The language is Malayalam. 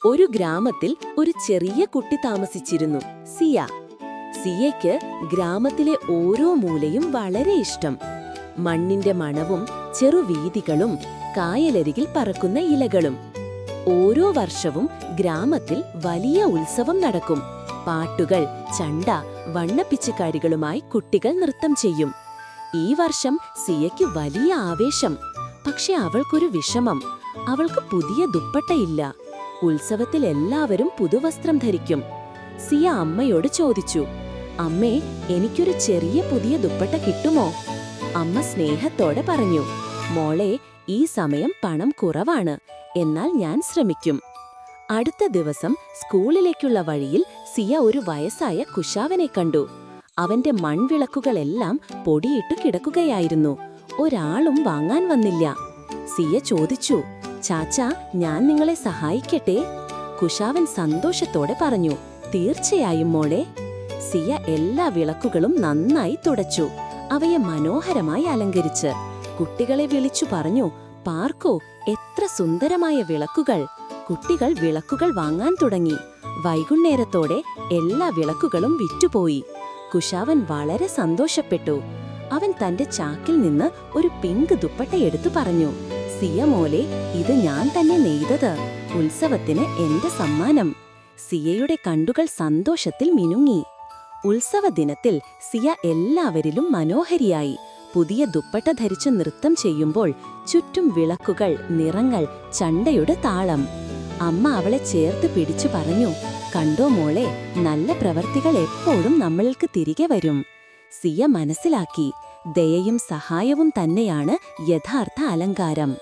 ഒരു ഗ്രാമത്തിൽ ഒരു ചെറിയ കുട്ടി താമസിച്ചിരുന്നു, സിയ. സിയയ്ക്ക് ഗ്രാമത്തിലെ ഓരോ മൂലയും വളരെ ഇഷ്ടം. മണ്ണിന്റെ മണവും ചെറുവീഥികളും കായലരികിൽ പറക്കുന്ന ഇലകളും. ഓരോ വർഷവും ഗ്രാമത്തിൽ വലിയ ഉത്സവം നടക്കും. പാട്ടുകൾ, ചണ്ട, വണ്ണപ്പിച്ചുകാരികളുമായി കുട്ടികൾ നൃത്തം ചെയ്യും. ഈ വർഷം സിയയ്ക്ക് വലിയ ആവേശം. പക്ഷെ അവൾക്കൊരു വിഷമം. അവൾക്ക് പുതിയ ദുപ്പട്ടയില്ല. ഉത്സവത്തിൽ എല്ലാവരും പുതുവസ്ത്രം ധരിക്കും. സിയ അമ്മയോട് ചോദിച്ചു, അമ്മേ, എനിക്കൊരു ചെറിയ പുതിയ ദുപ്പട്ട കിട്ടുമോ? അമ്മ സ്നേഹത്തോടെ പറഞ്ഞു, മോളെ, ഈ സമയം പണം കുറവാണ്, എന്നാൽ ഞാൻ ശ്രമിക്കും. അടുത്ത ദിവസം സ്കൂളിലേക്കുള്ള വഴിയിൽ സിയ ഒരു വയസ്സായ കുശാവനെ കണ്ടു. അവന്റെ മൺവിളക്കുകളെല്ലാം പൊടിയിട്ടു കിടക്കുകയായിരുന്നു. ഒരാളും വാങ്ങാൻ വന്നില്ല. സിയ ചോദിച്ചു, ചാച്ചാ, ഞാൻ നിങ്ങളെ സഹായിക്കട്ടെ? കുശാവൻ സന്തോഷത്തോടെ പറഞ്ഞു, തീർച്ചയായും മോളെ. സിയ എല്ലാ വിളക്കുകളും നന്നായി തുടച്ചു, അവയെ മനോഹരമായി അലങ്കരിച്ച്. കുട്ടികളെ വിളിച്ചു പറഞ്ഞു, പാർക്കോ, എത്ര സുന്ദരമായ വിളക്കുകൾ! കുട്ടികൾ വിളക്കുകൾ വാങ്ങാൻ തുടങ്ങി. വൈകുന്നേരത്തോടെ എല്ലാ വിളക്കുകളും വിറ്റുപോയി. കുശാവൻ വളരെ സന്തോഷപ്പെട്ടു. അവൻ തന്റെ ചാക്കിൽ നിന്ന് ഒരു പിങ്ക് ദുപ്പട്ട എടുത്തു പറഞ്ഞു, സിയ മോലെ, ഇത് ഞാൻ തന്നെ നെയ്തത്. ഉത്സവത്തിന് എന്റെ സമ്മാനം. സിയയുടെ കണ്ണുകൾ സന്തോഷത്തിൽ മിനുങ്ങി. ഉത്സവ ദിനത്തിൽ സിയ എല്ലാവരിലും മനോഹരിയായി. പുതിയ ദുപ്പട്ട ധരിച്ച് നൃത്തം ചെയ്യുമ്പോൾ ചുറ്റും വിളക്കുകൾ, നിറങ്ങൾ, ചണ്ടയുടെ താളം. അമ്മ അവളെ ചേർത്ത് പിടിച്ചു പറഞ്ഞു, കണ്ടോ മോളെ, നല്ല പ്രവർത്തികൾ എപ്പോഴും നമ്മൾക്ക് തിരികെ വരും. സിയ മനസ്സിലാക്കി, ദയയും സഹായവും തന്നെയാണ് യഥാർത്ഥ അലങ്കാരം.